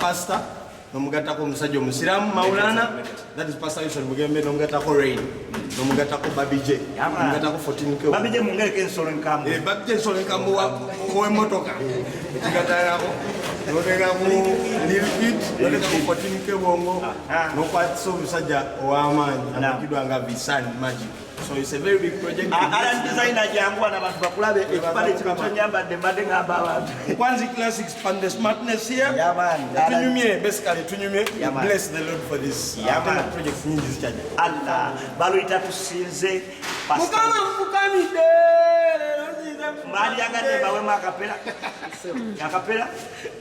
pastor nomugatako omusajja omusiramu Maulana, that is Pastor Wilson Mugembe, nomugatako Rain, nomugatako Babi J, nomugatako 14K. Babi J mungereke ensolo enkamu. Babi J ensolo enkamu w'emmotoka. Ekigatayako notekamu Lil Kid, notekamu 14K Bongo, nokwatisa omusajja ow'amaanyi amakidwa nga Visan Magic. So it's a very big project. Alan designer jangwa na bantu bakulabe ekipande kibanyamba de ngamba abantu. Kwanzi Classics and the smartness here. Yeah man. Tunyumye basically tunyumye. Bless the Lord for this. Yeah man. Project nyingi zichaje. Allah baluita tusinze pastor. Mukamide. Mali yagade bawe makapela. Yakapela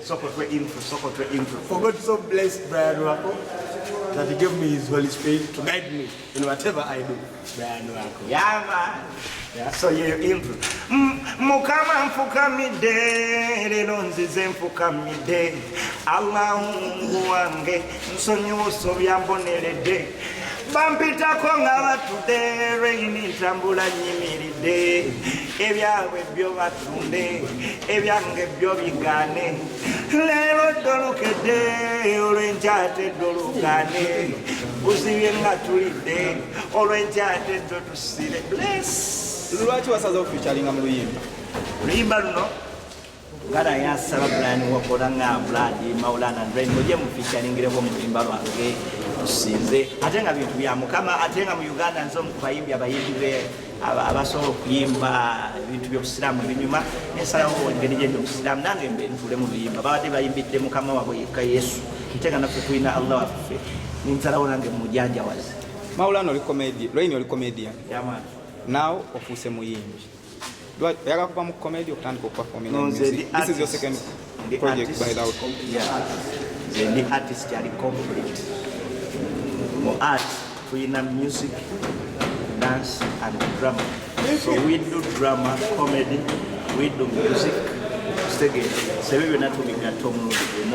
soko twe info. For God so blessed Brian Wako that he gave me his Holy Spirit to guide me in whatever I do. Brian Wako. Yeah man. Yeah. So you info. Mukama mfukamide lero nzize mfukamide Allah wange nsonyiwo byamboneredde bampitako nga batude Rain ntambula nyimiridde ebyawe byo batunde ebyange byo bigane lero dolukedde olwenjate dolugane uzibye nga tulidde olwenjate dotusire bless. Lwaki wasaza okufichalinga mu luyimba? Luyimba luno ngana yasaba Brian wakola nga Bladi Maulana Rain mujye mu featuringireko mu luyimba lwange tusinze ate nga bintu bya Mukama ate nga mu Uganda nzo mu bayimbi abayimbi be abasobola okuyimba ebintu by'obusiraamu ebinyuma ensalawo engeri gy'obusiraamu nange mbe ntule mu luyimba babadde bayimbidde Mukama waabwe yekka Yesu ate nga naffe tulina Allah waffe ninsalawo nange mujanjawaze. Maulana oli comedian, Rain oli comedian. Yeah man. Now ofuse muyimbi. Yaga kuba mu comedy okutandika okuperforming music. This is your second project by Loud. Yeah. The artist are complete. More art, we music, dance and drama. So we do drama, comedy, we do music. So we will not be at home.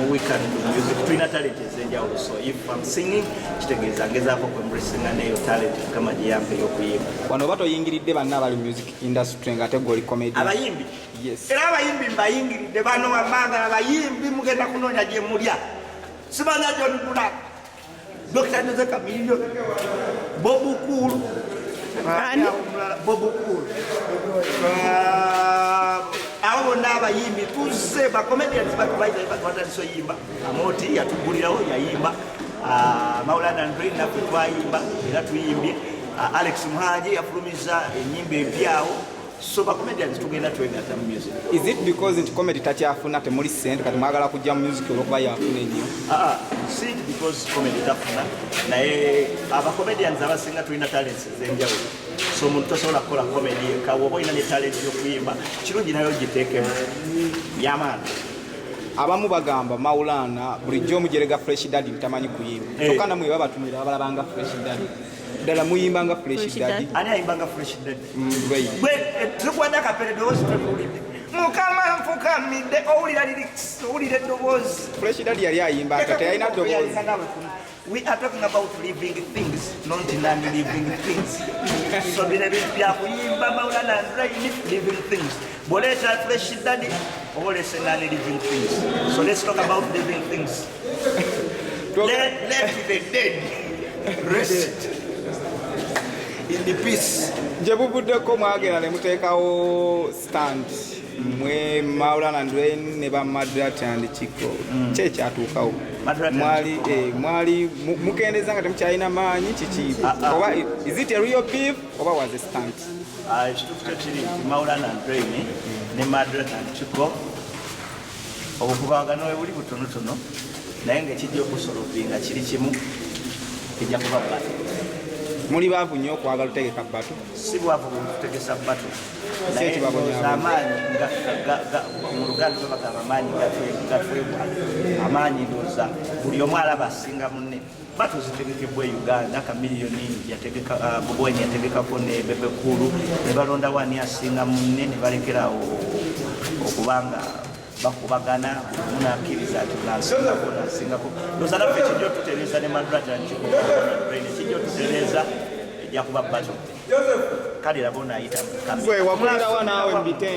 We can do music. Twina talent is also. If I'm singing, ngeza ko embracing and talent kama jiyambe yokuyimba. Wano bato yingiridde banna bali music industry ngate goli comedy. Abayimbi. Yes. Era abayimbi mbayingiridde bano amanga abayimbi mugenda kunonya gye mulya. Sibanya John Bulak. Dr. Nzeka Milio. Bobu Cool. Ani? Bobu Cool. Abo n'abayimbi tuzze ba comedians batubayiza bataliso yimba Amoti yatugulirawo yayimba Maulana Rain naffe twayimba era tuyimbye Alex Muhaji yafulumiza enyimba empyawo so ba comedians tugenda twegatta mu music. Is it because in comedy takyafuna temuli sente kati mwagala kujja mu music olwokuba yafuna ennyo? See it because comedy tafuna naye aba comedians abasinga tulina talents ez'enjawulo. So omuntu tosobola kukola comedy ka woba olina ne talent y'okuyimba kirungi nayo giteekemu. Yamaani. Abamu bagamba Maulana bulijjo omujerega Fresh Daddy tamanyi kuyimba. Kyokka namwe babatumira abalabanga Fresh Daddy. Dala muyimbanga Fresh Daddy. Ani ayimbanga Fresh Daddy? Right. Tukwanda kapere doozi tululidde. Mukama mfukamidde owulira lyrics owulira eddoboozi. Fresh Daddy yali ayimba ate yalina ddoboozi. We are talking about living things, not non-living things. So bine bya kuyimba Maulana Rain living things. Boleta Fresh Daddy olese non-living things. So let's talk about living things. Let the dead rest in the peace. Nje bubuddeko mwagenda ne muteekawo stand mwe Maulana Rain ne ba Madrat and Chiko kye kyatuukawo mwali mukendeza nga temukyalina maanyi kiki oba is it a real beef oba was a stunt? Ekituufu kiri Maulana Rain ne Madrat and Chiko obukubagano buli butonotono naye ng'ekijja okusolovinga kiri kimu kijja kuba bato. Muli baavu nnyo okwagala otegeka bato? Si bwavu kutegesa bato naye amaanyi mu Luganda bagamba amaanyi gatwebwa amaanyi ndooza buli omu alaba asinga munne. Bato zitegekebwa Uganda kamiliyoni yategeka Bobweni yategekako ne Bebe Kulu ne balonda wani asinga munne ne balekerawo okubanga bakubagana munakkiriza ati nasingako ndooza naffe kijja otutereeza ne Madrata kijja otutereeza ejja kuba bato kale laba onaayita gwe wamulirawo naawe mbite